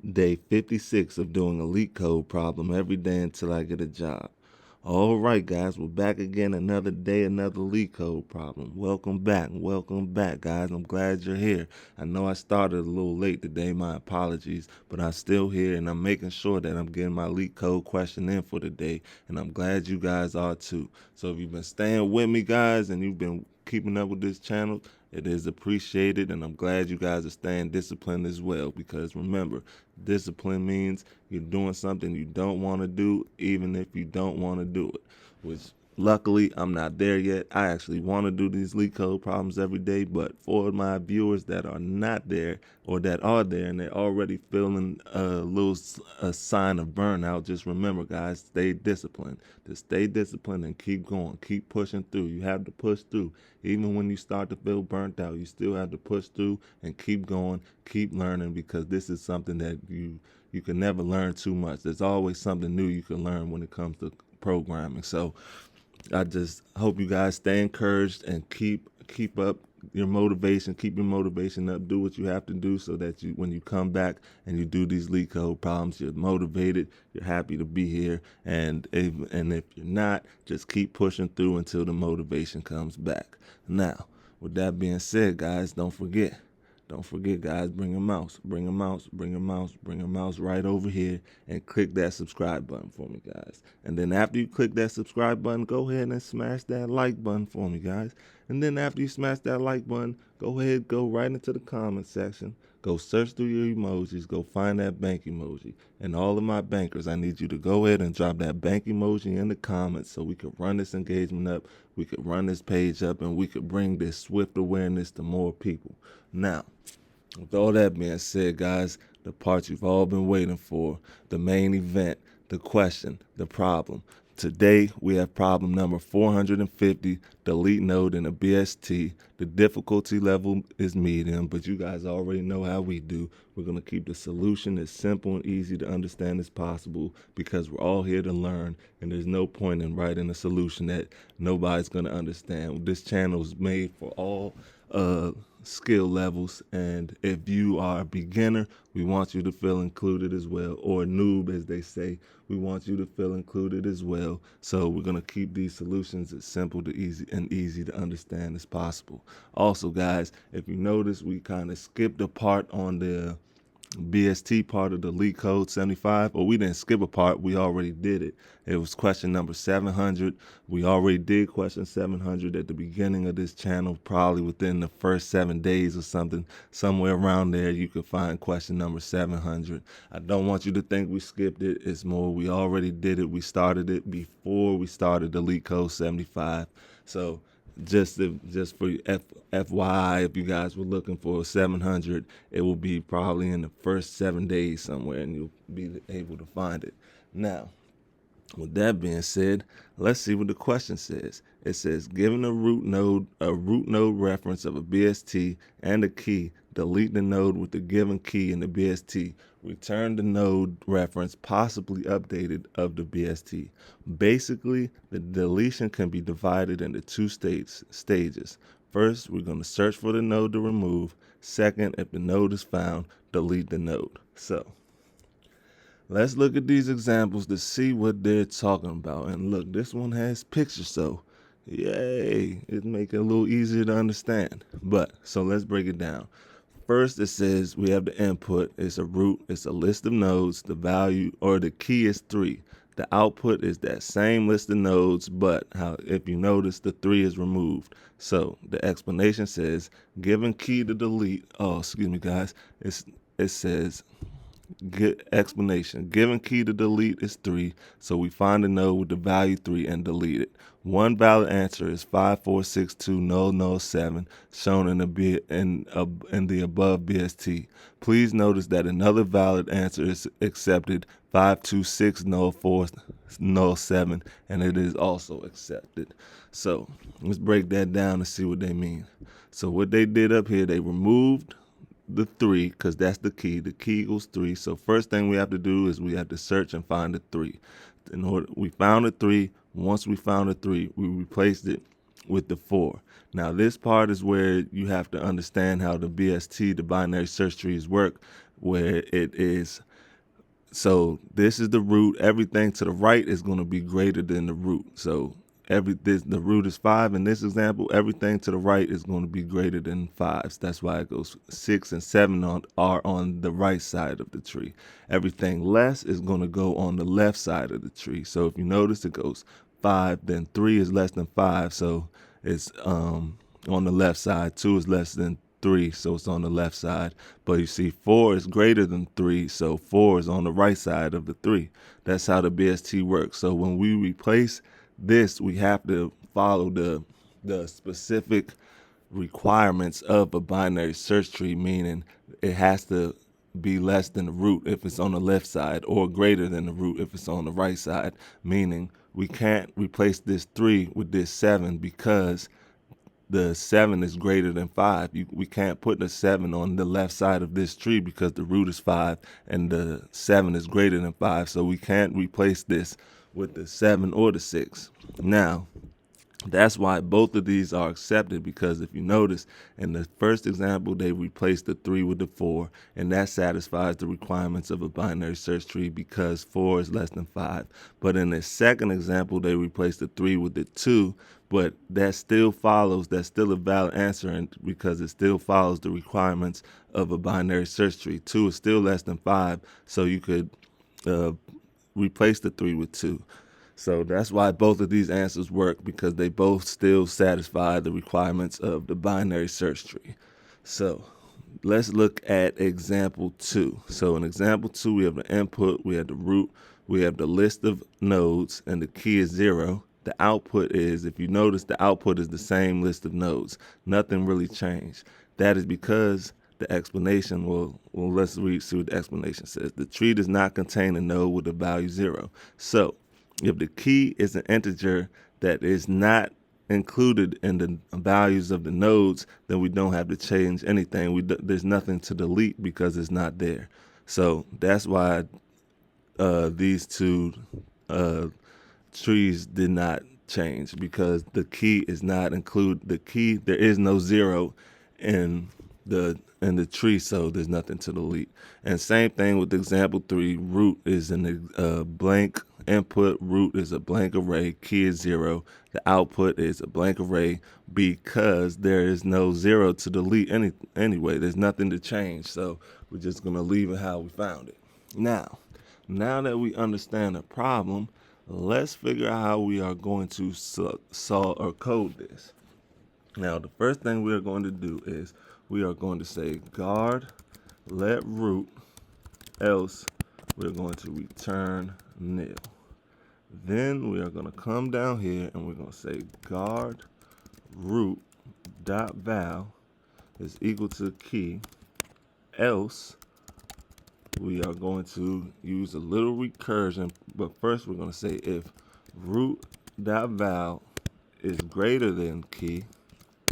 Day 56 of doing a LeetCode problem every day until I get a job. All right, guys, we're back again. Another day, another LeetCode problem. Welcome back, guys. I'm glad you're here. I know I started a little late today. My apologies, but I'm still here, and I'm making sure that I'm getting my LeetCode question in for the day, and I'm glad you guys are too. So if you've been staying with me, guys, and you've been keeping up with this channel, it is appreciated, and I'm glad you guys are staying disciplined as well, because remember, discipline means you're doing something you don't want to do, even if you don't want to do it, which luckily I'm not there yet. I actually want to do these LeetCode problems every day, but for my viewers that are not there or that are there and they're already feeling a sign of burnout, just remember, guys, stay disciplined. Just stay disciplined and keep going. Keep pushing through. You have to push through. Even when you start to feel burnt out, you still have to push through and keep going, keep learning, because this is something that you can never learn too much. There's always something new you can learn when it comes to programming. So I just hope you guys stay encouraged and keep up your motivation, keep your motivation up, do what you have to do so that you, when you come back and you do these LeetCode problems, you're motivated, you're happy to be here, and if you're not, just keep pushing through until the motivation comes back. Now, with that being said, guys, don't forget, guys, bring a mouse right over here and click that subscribe button for me, guys. And then after you click that subscribe button, go ahead and smash that like button for me, guys. And then after you smash that like button, go right into the comment section. Go search through your emojis, go find that bank emoji. And all of my bankers, I need you to go ahead and drop that bank emoji in the comments so we can run this engagement up, we could run this page up, and we could bring this swift awareness to more people. Now, with all that being said, guys, the part you've all been waiting for, the main event, the question, the problem. Today, we have problem number 450, the LeetNode in a BST. The difficulty level is medium, but you guys already know how we do. We're going to keep the solution as simple and easy to understand as possible, because we're all here to learn, and there's no point in writing a solution that nobody's going to understand. This channel is made for all skill levels, and if you are a beginner, we want you to feel included as well, or a noob as they say, we want you to feel included as well. So we're going to keep these solutions as simple to easy to understand as possible. Also, guys, if you notice, we kind of skipped a part on the BST part of the LeetCode 75, or we didn't skip a part, we already did it. It was question number 700. We already did question 700 at the beginning of this channel, probably within the first 7 days or something. Somewhere around there, you can find question number 700. I don't want you to think we skipped it. It's more, we already did it. We started it before we started the LeetCode 75. So just for FYI, if you guys were looking for 700, it will be probably in the first 7 days somewhere, and you'll be able to find it. Now, with that being said, let's see what the question says. It says, given a root node reference of a BST and a key, delete the node with the given key in the BST. Return the node reference possibly updated of the BST. Basically, the deletion can be divided into two stages. First, we're going to search for the node to remove. Second, if the node is found, delete the node. So, let's look at these examples to see what they're talking about. And look, this one has pictures, so yay, it makes it a little easier to understand. But, so let's break it down. First, it says we have the input, it's a root, it's a list of nodes, the value or the key is 3. The output is that same list of nodes, but if you notice, the 3 is removed. So the explanation says, given key to delete, excuse me guys, it says, explanation. Given key to delete is 3, so we find a node with the value 3 and delete it. One valid answer is 5462007, shown in the above BST. Please notice that another valid answer is accepted, 5260407, and it is also accepted. So let's break that down and see what they mean. So what they did up here, they removed the 3, because that's the key. The key equals 3. So first thing we have to do is we have to search and find the 3. We found the 3. Once we found the 3, we replaced it with the 4. Now this part is where you have to understand how the BST, the binary search trees, work, where it is So this is the root. Everything to the right is going to be greater than the root. So the root is 5 in this example. Everything to the right is going to be greater than 5. So that's why it goes 6 and 7 are on the right side of the tree. Everything less is going to go on the left side of the tree. So if you notice, it goes 5, then 3 is less than 5. So it's on the left side. 2 is less than 3, so it's on the left side. But you see 4 is greater than 3, so 4 is on the right side of the 3. That's how the BST works. So when we replace this, we have to follow the specific requirements of a binary search tree, meaning it has to be less than the root if it's on the left side, or greater than the root if it's on the right side, meaning we can't replace this 3 with this 7 because the 7 is greater than 5. We can't put the 7 on the left side of this tree because the root is 5 and the 7 is greater than 5. So we can't replace this with the 7 or the 6. Now, that's why both of these are accepted, because if you notice, in the first example, they replaced the 3 with the 4, and that satisfies the requirements of a binary search tree because 4 is less than 5. But in the second example, they replaced the 3 with the 2, but that still follows, that's still a valid answer, and because it still follows the requirements of a binary search tree. 2 is still less than 5, so you could replace the 3 with 2. So that's why both of these answers work, because they both still satisfy the requirements of the binary search tree. So let's look at example 2. So in example 2, we have the input, we have the root, we have the list of nodes, and the key is 0. The output is, if you notice, the output is the same list of nodes. Nothing really changed. That is because the explanation, well, let's see what the explanation says. The tree does not contain a node with a value 0. So if the key is an integer that is not included in the values of the nodes, then we don't have to change anything. There's nothing to delete because it's not there. So that's why these two trees did not change, because the key is not included. The key, there is no 0 in the tree, so there's nothing to delete. And same thing with example 3. Root is a blank input. Root is a blank array. Key is 0. The output is a blank array because there is no 0 to delete anyway. There's nothing to change, so we're just gonna leave it how we found it. Now that we understand the problem, let's figure out how we are going to solve or code this. Now, the first thing we are going to do is we are going to say guard let root, else we're going to return nil. Then we are going to come down here and we're going to say guard root dot val is equal to key, else we are going to use a little recursion, but first we're going to say if root dot val is greater than key,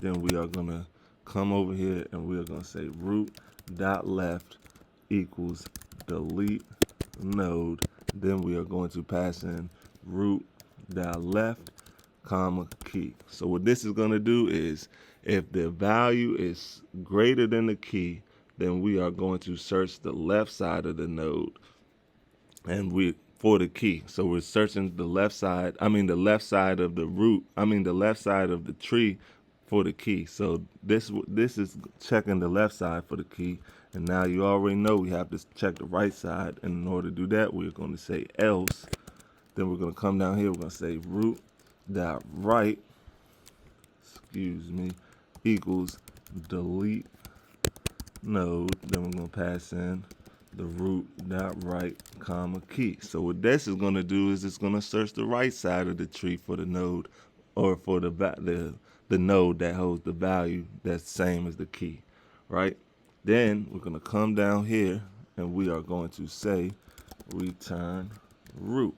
then we are going to come over here and we are going to say root dot left equals delete node. Then we are going to pass in root dot left comma key. So what this is going to do is, if the value is greater than the key, then we are going to search the left side of the node and for the key. So we're searching the left side of the root, the left side of the tree for the key. So this is checking the left side for the key, and now you already know we have to check the right side. And in order to do that, we're going to say else. Then we're going to come down here, we're going to say root dot right equals delete node. Then we're going to pass in the root dot right comma key. So what this is going to do is it's going to search the right side of the tree for the node, or for the node that holds the value that's the same as the key, right? Then we're going to come down here and we are going to say return root.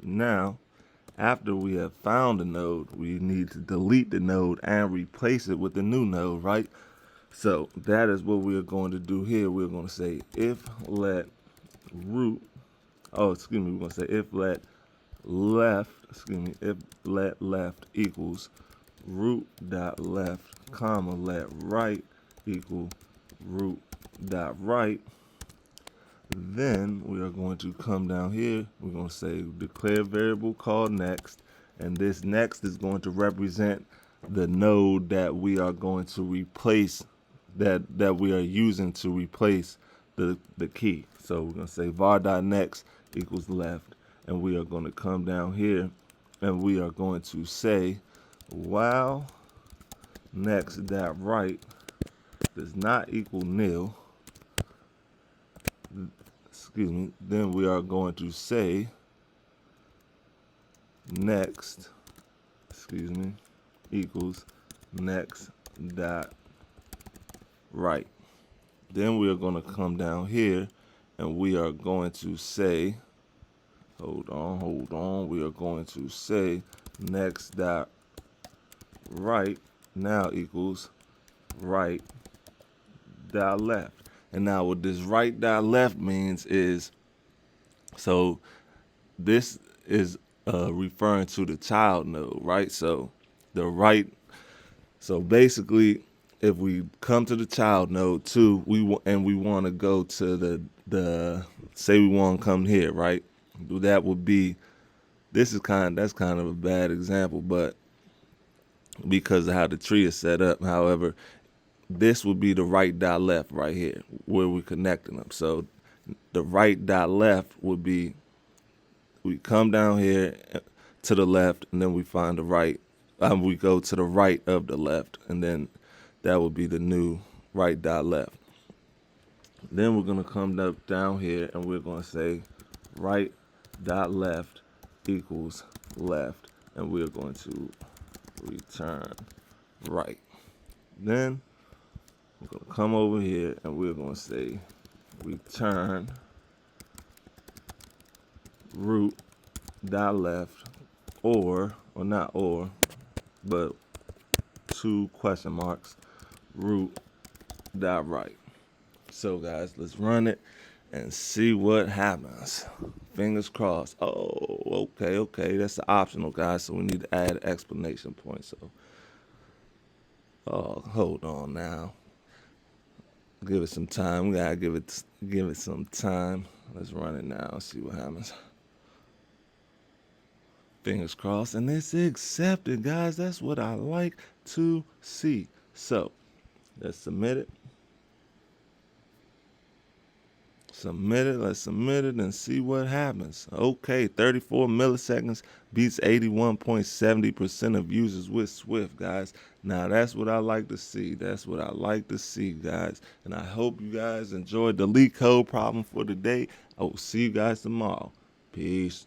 Now, after we have found the node, we need to delete the node and replace it with the new node, right? So that is what we are going to do here. We're going to say if let root, we're going to say if let left equals root dot left comma let right equal root dot right. Then we are going to come down here. We're going to say declare variable called next. And this next is going to represent the node that we are going to replace, that we are using to replace the key. So we're going to say var.next equals left. And we are going to come down here and we are going to say while next.right does not equal nil, then we are going to say next, equals next dot right. Then we are going to come down here and we are going to say, hold on, we are going to say next dot right now equals right dot left. And now what this right dot left means is, so this is referring to the child node, right? So the right, so basically if we come to the child node too, we want to go to the say we want to come here, right? That would be, that's kind of a bad example, but because of how the tree is set up. However, this would be the right dot left right here where we're connecting them. So the right dot left would be, we come down here to the left and then we find the right, we go to the right of the left, and then that would be the new right dot left. Then we're going to come up down here and we're going to say right dot left equals left, and we're going to return right. Then we're going to come over here and we're going to say return root dot left, or not or, but 2 question marks, root dot right. So guys, let's run it and see what happens. Fingers crossed. Oh, okay, that's the optional, guys, so we need to add an exclamation point. So hold on now, give it some time. We gotta give it some time. Let's run it now and see what happens. Fingers crossed, and it's accepted, guys. That's what I like to see. So let's submit it. Let's submit it and see what happens. Okay, 34 milliseconds beats 81.70% of users with Swift, guys. Now that's what I like to see. That's what I like to see, guys. And I hope you guys enjoyed the LeetCode problem for today. I will see you guys tomorrow. Peace.